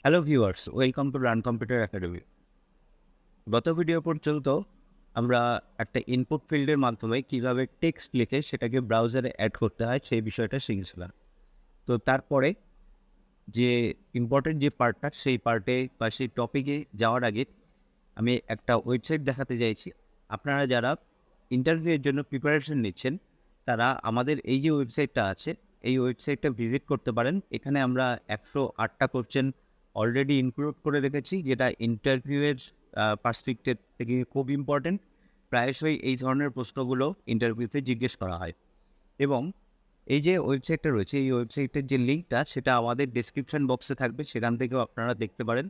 Hello viewers, welcome to run computer academy. গত video পর্যন্ত আমরা একটা ইনপুট ফিল্ডের মাধ্যমে কিভাবে টেক্সট লিখে সেটাকে ব্রাউজারে অ্যাড করতে হয় সেই বিষয়টা শিখেছিলাম। তো তারপরে যে ইম্পর্টেন্ট যে পার্টটা সেই পার্টে বা সেই টপিকে যাওয়ার আগে আমি একটা ওয়েবসাইট দেখাতে চাইছি। আপনারা যারা ইন্টারভিউয়ের জন্য প্রিপারেশন নিচ্ছেন তারা আমাদের এই যে ওয়েবসাইটটা আছে এই ওয়েবসাইটটা ভিজিট করতে পারেন। এখানে আমরা 108টা কোশ্চেন অলরেডি ইনক্লুড করে রেখেছি, যেটা ইন্টারভিউয়ের পার্সপেক্টিভ থেকে খুব ইম্পর্টেন্ট। প্রায়শই এই ধরনের প্রশ্নগুলো ইন্টারভিউতে জিজ্ঞেস করা হয় এবং এই যে ওয়েবসাইটটা রয়েছে এই ওয়েবসাইটের যে লিঙ্কটা সেটা আমাদের ডেসক্রিপশন বক্সে থাকবে, সেখান থেকেও আপনারা দেখতে পারেন।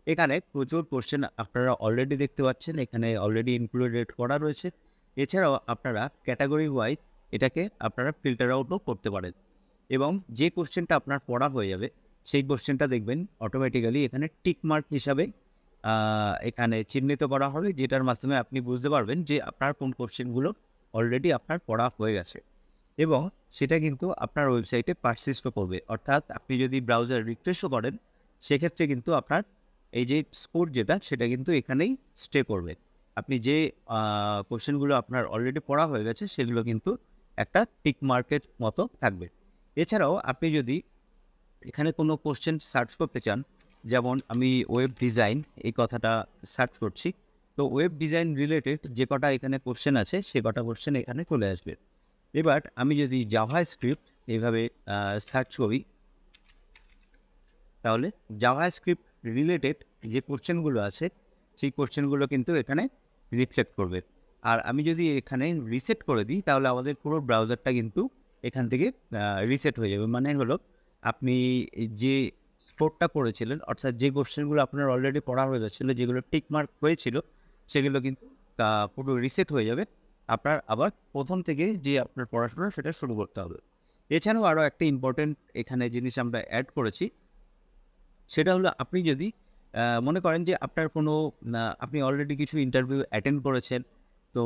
এখানে প্রচুর কোশ্চেন আপনারা অলরেডি দেখতে পাচ্ছেন, এখানে অলরেডি ইনক্লুডেড করা রয়েছে। এছাড়াও আপনারা ক্যাটাগরি ওয়াইজ এটাকে আপনারা ফিল্টার আউটও করতে পারেন এবং যে কোশ্চেনটা আপনার পড়া হয়ে যাবে সেই কোশ্চেনটা দেখবেন অটোমেটিক্যালি এখানে টিক মার্ক হিসাবে এখানে চিহ্নিত করা হবে, যেটার মাধ্যমে আপনি বুঝতে পারবেন যে আপনার কোন কোশ্চেনগুলো অলরেডি আপনার পড়া হয়ে গেছে এবং সেটা কিন্তু আপনার ওয়েবসাইটে পারসিস্টও করবে। অর্থাৎ আপনি যদি ব্রাউজার রিফ্রেশও করেন সেক্ষেত্রে কিন্তু আপনার এই যে স্কোর যেটা সেটা কিন্তু এখানেই স্টে করবে। আপনি যে কোশ্চেনগুলো আপনার অলরেডি পড়া হয়ে গেছে সেগুলো কিন্তু একটা টিক মার্কের মতো থাকবে। এছাড়াও আপনি যদি এখানে কোনো কোশ্চেন সার্চ করতে চান, যেমন আমি ওয়েব ডিজাইন এই কথাটা সার্চ করছি, তো ওয়েব ডিজাইন রিলেটেড যে কটা এখানে কোশ্চেন আছে সে কটা কোশ্চেন এখানে চলে আসবে। এবার আমি যদি জাভাস্ক্রিপ্ট এইভাবে সার্চ করি, তাহলে জাভাস্ক্রিপ্ট রিলেটেড যে কোশ্চেনগুলো আছে সেই কোশ্চেনগুলো কিন্তু এখানে রিফ্লেক্ট করবে। আর আমি যদি এখানে রিসেট করে দিই তাহলে আমাদের পুরো ব্রাউজারটা কিন্তু এখান থেকে রিসেট হয়ে যাবে। মানে হলো আপনি যে স্কোরটা করেছিলেন, অর্থাৎ যে কোশ্চেনগুলো আপনার অলরেডি পড়া হয়ে যাচ্ছিলো, যেগুলো টিক মার্ক হয়েছিল সেগুলো কিন্তু পুরো রিসেট হয়ে যাবে। আপনার আবার প্রথম থেকে যে আপনার পড়াশোনা সেটা শুরু করতে হবে। এছাড়াও আরও একটা ইম্পর্টেন্ট এখানে জিনিস আমরা অ্যাড করেছি, সেটা হলো আপনি যদি মনে করেন যে আপনার কোনো আপনি অলরেডি কিছু ইন্টারভিউ অ্যাটেন্ড করেছেন, তো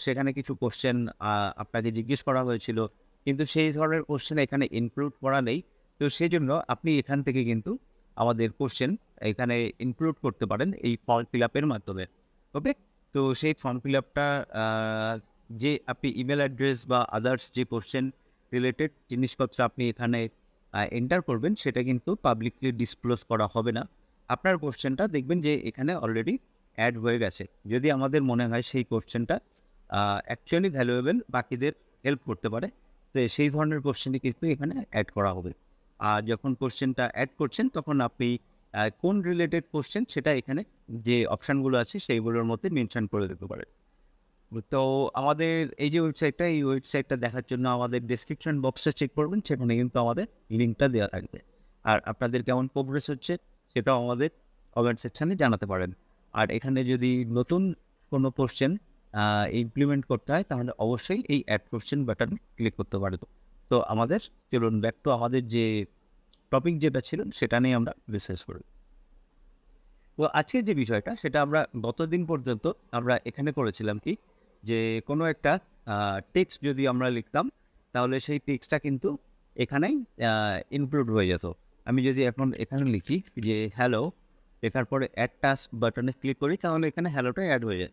সেখানে কিছু কোশ্চেন আপনাকে জিজ্ঞেস করা হয়েছিল, কিন্তু সেই ধরনের কোশ্চেন এখানে ইনক্লুড করা নেই। তো সেজন্য আপনি এখান থেকে কিন্তু আমাদের কোশ্চেন এখানে ইনক্লুড করতে পারেন এই ফর্ম ফিল আপের মাধ্যমে। ওকে? তো সেই ফর্ম ফিল আপটা যে আপনি ইমেল অ্যাড্রেস বা আদার্স যে কোশ্চেন রিলেটেড জিনিসপত্র আপনি এখানে এন্টার করবেন সেটা কিন্তু পাবলিকলি ডিসক্লোজ করা হবে না। আপনার কোশ্চেনটা দেখবেন যে এখানে অলরেডি অ্যাড হয়ে গেছে। যদি আমাদের মনে হয় সেই কোশ্চেনটা অ্যাকচুয়ালি ভ্যালুয়েবল, বাকিদের হেল্প করতে পারে, তো সেই ধরনের কোশ্চেনই কিন্তু এখানে অ্যাড করা হবে। আর যখন কোশ্চেনটা অ্যাড করছেন তখন আপনি কোন রিলেটেড কোশ্চেন সেটা এখানে যে অপশানগুলো আছে সেইগুলোর মধ্যে মেনশন করে দিতে পারেন। তো আমাদের এই যে ওয়েবসাইটটা, এই ওয়েবসাইটটা দেখার জন্য আমাদের ডেসক্রিপশন বক্সটা চেক করবেন, সেখানে কিন্তু আমাদের লিঙ্কটা দেওয়া থাকবে। আর আপনাদের কেমন প্রোগ্রেস হচ্ছে সেটাও আমাদের কমেন্ট সেকশনে জানাতে পারেন। আর এখানে যদি নতুন কোনো কোশ্চেন ইমপ্লিমেন্ট করতে হয় তাহলে অবশ্যই এই অ্যাড কোশ্চেন বাটন ক্লিক করতে পারবেন। তো আমাদের চলুন ব্যাক টু আমাদের যে টপিক যেটা ছিল সেটা নিয়ে আমরা রিসার্চ করি। তো আজকের যে বিষয়টা সেটা আমরা গতদিন পর্যন্ত আমরা এখানে করেছিলাম কি, যে কোনো একটা টেক্সট যদি আমরা লিখতাম তাহলে সেই টেক্সটটা কিন্তু এখানেই ইনক্লুড হয়ে যেত। আমি যদি এখন এখানে লিখি যে হ্যালো, লেখার পরে অ্যাড টাস্ক বাটনে ক্লিক করি তাহলে এখানে হ্যালোটা অ্যাড হয়ে যায়।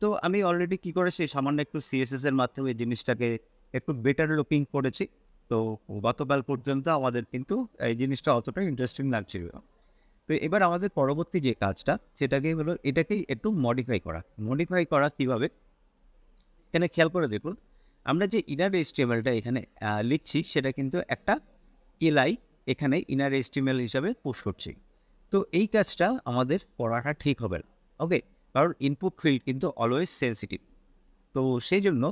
তো আমি অলরেডি কী করেছি, সামান্য একটু সিএসএস এর মাধ্যমে জিনিসটাকে একটু বেটার লুকিং করেছি। তো গতকাল পর্যন্ত আমাদের কিন্তু এই জিনিসটা অতটা ইন্টারেস্টিং লাগছিল না। তো এবার আমাদের পরবর্তী যে কাজটা সেটাকেই হলো এটাকেই একটু মডিফাই করা। মডিফাই করা কীভাবে? এখানে খেয়াল করে দেখুন, আমরা যে ইনার এইচটিএমএলটা এখানে লিখছি সেটা কিন্তু একটা এলআই এখানে ইনার এইচটিএমএল হিসাবে পুশ করছি। তো এই কাজটা আমাদের করাটা ঠিক হবে না। ওকে? কারণ ইনপুট ফিল্ড কিন্তু অলওয়েজ সেনসিটিভ। তো সেইজন্য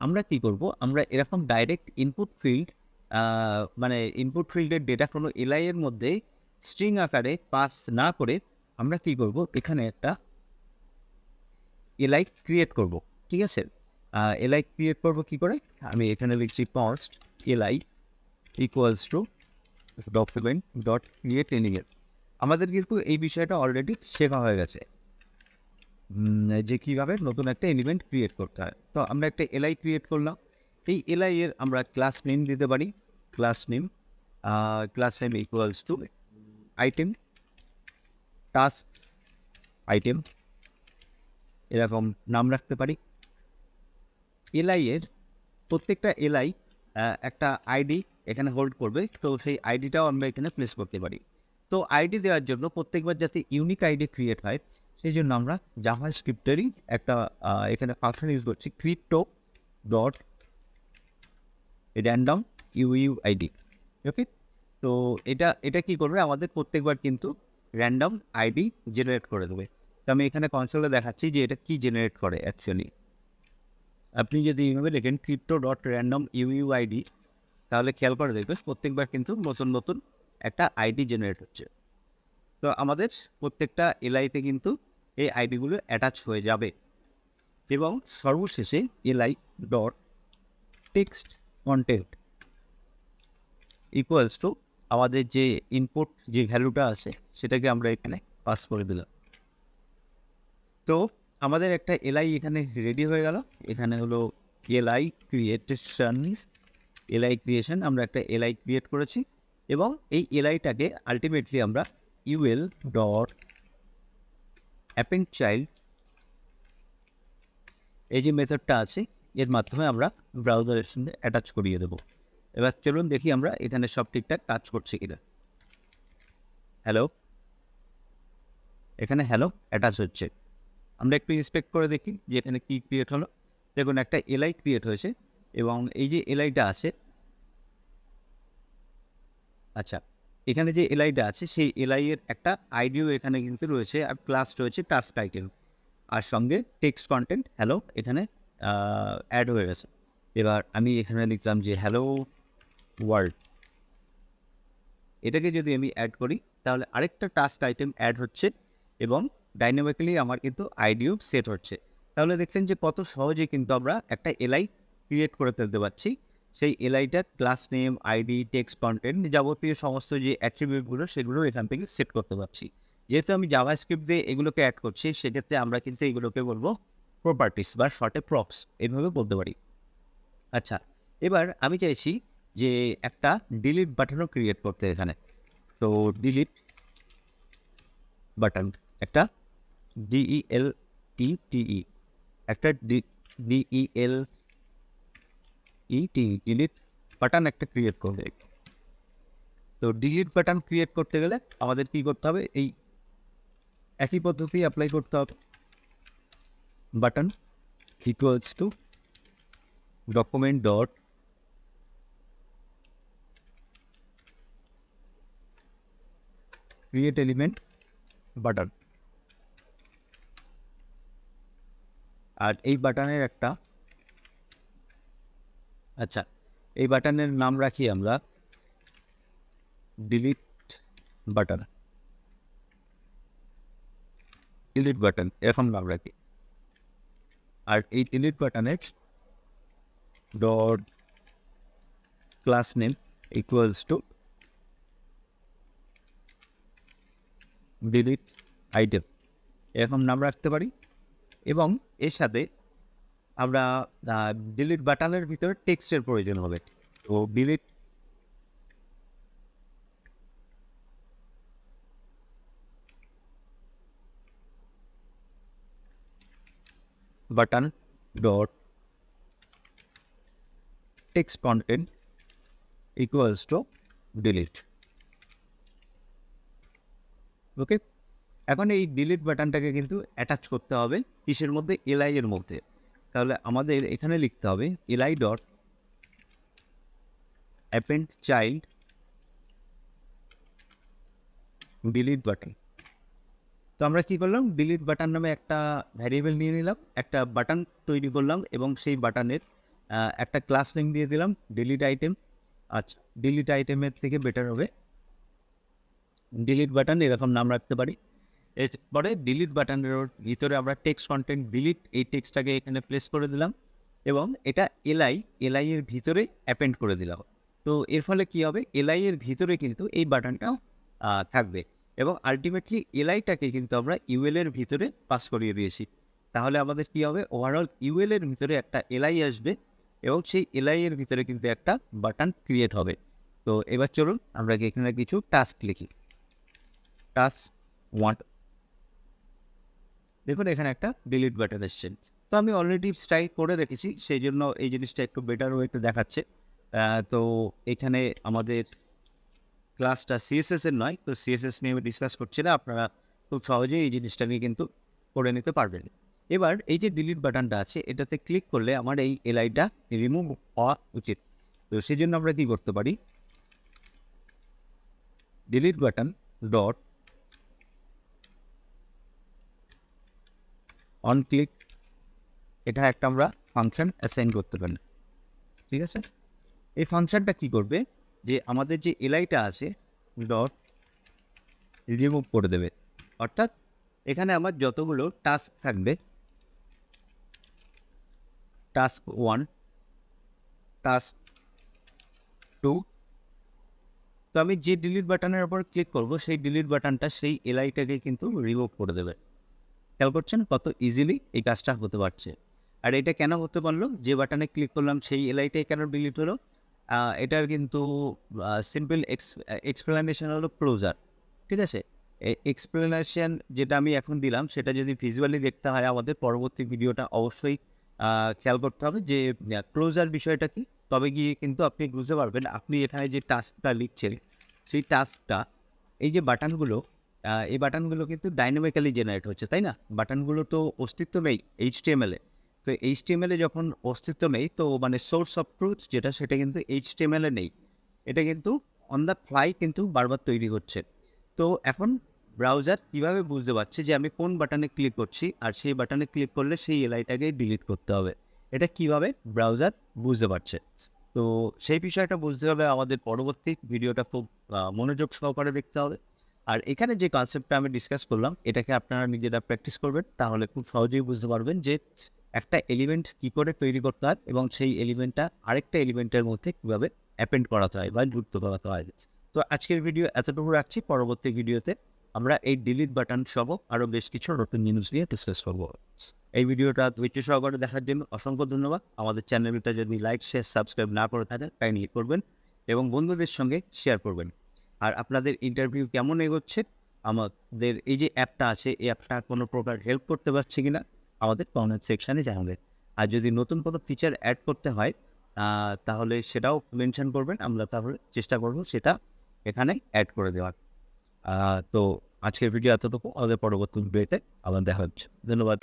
আমরা কী করব? আমরা এরকম ডাইরেক্ট ইনপুট ফিল্ড মানে ইনপুট ফিল্ডের ডেটা কোনো এলআই এর মধ্যে স্ট্রিং আকারে পাস না করে আমরা কী করব? এখানে একটা এলআই ক্রিয়েট করব। ঠিক আছে? এলআই ক্রিয়েট করব কী করে? আমি এখানে লিখছি const LI equals to document dot create element. আমাদের কিন্তু এই বিষয়টা অলরেডি শেখা হয়ে গেছে যে কীভাবে নতুন একটা এলিমেন্ট ক্রিয়েট করতে হয়। তো আমরা একটা এলআই ক্রিয়েট করলাম। এই এলআই এর আমরা ক্লাস নেম দিতে পারি। Class name equals to item. Task item এরকম নাম রাখতে পারি। এলআই এর প্রত্যেকটা এলআই একটা আইডি এখানে হোল্ড করবে, তো সেই আইডিটাও আমরা এখানে প্লেস করতে পারি। তো আইডি দেওয়ার জন্য প্রত্যেকবার যাতে ইউনিক আইডি ক্রিয়েট হয় সেই জন্য আমরা জাভাস্ক্রিপ্টেরই একটা এখানে ফাংশন ইউজ করছি, ক্রিপ্টো ডট র্যান্ডম ইউআইডি। ওকে, তো এটা কি করবে, আমাদের প্রত্যেকবার কিন্তু র্যান্ডম আইডি জেনারেট করে দেবে। তো আমি এখানে কনসোলে দেখাচ্ছি যে এটা কি জেনারেট করে অ্যাকচুয়ালি। আপনি যদি এইভাবে লেখেন ক্রিপ্টো ডট র্যান্ডম ইউআইডি, তাহলে খেয়াল করে দেখবেন প্রত্যেকবার কিন্তু নতুন নতুন একটা আইডি জেনারেট হচ্ছে। তো আমাদের প্রত্যেকটা এলআইতে কিন্তু এই আইডিগুলো অ্যাটাচ হয়ে যাবে। এবং সর্বশেষে LI dot text content equals two আমাদের যে ইনপুট যে ভ্যালুটা আছে সেটাকে আমরা এখানে পাস করে দিলাম। তো আমাদের একটা এলআই এখানে রেডি হয়ে গেল। এখানে হলো এলআই ক্রিয়েশন, আমরা একটা এলআই ক্রিয়েট করেছি এবং এই এলআইটাকে আলটিমেটলি আমরা ইউএল ডট অ্যাপেন্ড চাইল্ড এই যে মেথডটা আছে এর মাধ্যমে আমরা ব্রাউজারের সঙ্গে অ্যাটাচ করিয়ে দেবো। এবার চলুন দেখি আমরা এখানে সব ঠিকঠাক কাজ করছে কিনা। হ্যালো, এখানে হ্যালো অ্যাটাচ হচ্ছে। আমরা একটু ইন্সপেক্ট করে দেখি যে এখানে কী ক্রিয়েট হলো। দেখুন একটা এলআই ক্রিয়েট হয়েছে এবং এই যে এলআইটা আছে, আচ্ছা এখানে যে এলআইটা আছে সেই এলআই এর একটা আইডিও এখানে কিন্তু রয়েছে, আর ক্লাস রয়েছে টাস্ক আইটেম, আর সঙ্গে টেক্সট কন্টেন্ট হ্যালো এখানে অ্যাড হয়ে গেছে। এবার আমি এখানে লিখলাম যে হ্যালো ওয়ার্ল্ড, এটাকে যদি আমি অ্যাড করি তাহলে আরেকটা টাস্ক আইটেম অ্যাড হচ্ছে এবং ডাইনামিক্যালি আমার কিন্তু আইডিও সেট হচ্ছে। তাহলে দেখছেন যে কত সহজে কিন্তু আমরা একটা এলআই ক্রিয়েট করে ফেলতে পারছি। সেই এলআইটার class name, ID, text content যাবতীয় সমস্ত যে অ্যাট্রিবিউটগুলো সেগুলো এখান থেকে সেট করতে পারছি। যেহেতু আমি জাভাস্ক্রিপ্ট দিয়ে এগুলোকে অ্যাড করছি সেক্ষেত্রে আমরা কিন্তু এগুলোকে বলবো প্রপার্টিস বা শর্টে প্রপস এইভাবে বলতে পারি। আচ্ছা, এবার আমি চাইছি যে একটা ডিলিট বাটনও ক্রিয়েট করতে এখানে। তো ডিলিট বাটন, একটা DELETE, একটা DELETE ডিলিট বাটন একটা ক্রিয়েট করবে। তো ডিলিট বাটন ক্রিয়েট করতে গেলে আমাদের কী করতে হবে, এই একই পদ্ধতি অ্যাপ্লাই করতে হবে। Button equals to document dot create element button, আর এই বাটনের একটা আচ্ছা এই বাটনের নাম রাখি আমরা ডিলিট বাটন এরকম নাম রাখি। আর এই ডিলিট বাটনের dot class name equals to delete item এরকম নাম রাখতে পারি। এবং এর সাথে আমরা ডিলিট বাটনের ভিতরে টেক্সটের প্রয়োজন হবে। তো delete button dot text content equals to delete. Okay, এখন এই ডিলিট বাটনটাকে কিন্তু অ্যাটাচ করতে হবে কিসের মধ্যে, এলআই এর মধ্যে। তাহলে আমাদের এখানে লিখতে হবে LI dot append child delete button. তো আমরা কী করলাম, ডিলিট বাটন নামে একটা ভ্যারিয়েবল নিয়ে নিলাম, একটা বাটন তৈরি করলাম এবং সেই বাটনের একটা ক্লাস নেম দিয়ে দিলাম ডিলিট আইটেম। আচ্ছা, ডিলিট আইটেমের থেকে বেটার হবে ডিলিট বাটন এরকম নাম রাখতে পারি। এরপরে ডিলিট বাটনের ভিতরে আমরা টেক্সট কন্টেন্ট ডিলিট এই টেক্সটটাকে এখানে প্লেস করে দিলাম এবং এটা এলআই এর ভিতরে অ্যাপেন্ড করে দিলাম। তো এর ফলে কী হবে, এলআই এর ভিতরে কিন্তু এই বাটনটাও থাকবে এবং আলটিমেটলি এলআইটাকে কিন্তু আমরা ইউএল এর ভিতরে পাস করিয়ে দিয়েছি। তাহলে আমাদের কী হবে, ওভারঅল ইউএল এর ভিতরে একটা এলআই আসবে এবং সেই এলআই এর ভিতরে কিন্তু একটা বাটন ক্রিয়েট হবে। তো এবার চলুন আমরা এখানে কিছু টাস্ক লিখি। টাস্ক 1 দেখুন এখানে একটা ডিলিট বাটন এসছে। তো আমি অলরেডি স্ট্রাইক করে রেখেছি, সেই জন্য এই জিনিসটা একটু বেটার ওয়েতে দেখাচ্ছে। তো এখানে আমাদের ক্লাসটা সিএসএস এর নয়, তো সিএসএস নিয়ে আমি ডিসকাস করছি না, আপনারা খুব সহজেই এই জিনিসটা নিয়ে কিন্তু করে নিতে পারবেন। এবার এই যে ডিলিট বাটনটা আছে, এটাতে ক্লিক করলে আমার এই এলআইটা রিমুভ হওয়া উচিত। তো সেই জন্য আমরা কি করতে পারি, delete button dot on click, এটা একটা আমরা ফাংশন অ্যাসাইন করতে পারি। ঠিক আছে, এই ফাংশনটা কি করবে, যে আমাদের যে এলআইটা আছে ডট রিমুভ করে দেবে। অর্থাৎ এখানে আমার যতগুলো টাস্ক থাকবে, টাস্ক 1, টাস্ক 2, তো আমি যে ডিলিট বাটনের উপর ক্লিক করব সেই ডিলিট বাটনটা সেই এলআইটাকে কিন্তু রিমুভ করে দেবে। খেয়াল করছেন কত ইজিলি এই কাজটা হতে পারছে। আর এটা কেন হতে পারলো, যে বাটনে ক্লিক করলাম সেই এলআইটাই কেন ডিলিট হলো, এটার কিন্তু সিম্পল এক্সপ্লেনেশন হলো ক্লোজার। ঠিক আছে, এক্সপ্লেনেশন যেটা আমি এখন দিলাম সেটা যদি ভিজুয়ালি দেখতে হয় আমাদের পরবর্তী ভিডিওটা অবশ্যই খেয়াল করতে হবে যে ক্লোজার বিষয়টা কি, তবে গিয়ে কিন্তু আপনি বুঝতে পারবেন আপনি এখানে যে টাস্কটা লিখছেন সেই টাস্কটা, এই যে বাটনগুলো, এই বাটনগুলো কিন্তু ডাইনামিক্যালি জেনারেট হচ্ছে, তাই না? বাটনগুলো তো অস্তিত্ব নেই HTML এ। তো HTML এ যখন অস্তিত্ব নেই, তো মানে সোর্স অফ ট্রুথ যেটা, সেটা কিন্তু HTML এ নেই। এটা কিন্তু অন দ্য ফ্লাই কিন্তু বারবার তৈরি হচ্ছে। তো এখন ব্রাউজার কীভাবে বুঝতে পারছে যে আমি কোন বাটনে ক্লিক করছি, আর সেই বাটনে ক্লিক করলে সেই এলআইটাকে ডিলিট করতে হবে, এটা কিভাবে ব্রাউজার বুঝতে পারছে? তো সেই বিষয়টা বুঝতে হলে আমাদের পরবর্তী ভিডিওটা খুব মনোযোগ সহকারে দেখতে হবে। আর এখানে যে কনসেপ্টটা আমি ডিসকাস করলাম, এটাকে আপনারা নিজেরা প্র্যাকটিস করবেন, তাহলে খুব সহজেই বুঝতে পারবেন যে একটা এলিমেন্ট কী করে তৈরি করতে হয় এবং সেই এলিমেন্টটা আরেকটা এলিমেন্টের মধ্যে কীভাবে অ্যাপেন্ড করাতে হয় বা যুক্ত করাতে হয়। তো আজকের ভিডিও এতটুকু রাখছি, পরবর্তী ভিডিওতে আমরা এই ডিলিট বাটন সহ আরও বেশ কিছু নতুন জিনিস নিয়ে ডিসকাস করবো। এই ভিডিওটা ধৈর্য সহকারে দেখার জন্য অসংখ্য ধন্যবাদ। আমাদের চ্যানেলটা যদি লাইক, শেয়ার, সাবস্ক্রাইব না করে থাকেন কাইন্ডলি করবেন এবং বন্ধুদের সঙ্গে শেয়ার করবেন। আর আপনাদের ইন্টারভিউ কেমন এগোচ্ছে, আমাদের এই যে অ্যাপটা আছে, এই অ্যাপটা কোনো প্রকার হেল্প করতে পারছে কিনা আমাদের কমেন্ট সেকশানে জানাবেন। আর যদি নতুন কোনো ফিচার অ্যাড করতে হয় তাহলে সেটাও মেনশন করবেন, আমরা তাহলে চেষ্টা করব সেটা এখানে অ্যাড করে দেওয়ার। তো আজকের ভিডিও এতটুকু, আমাদের পরবর্তী ভিডিওতে আবার দেখা হচ্ছে। ধন্যবাদ।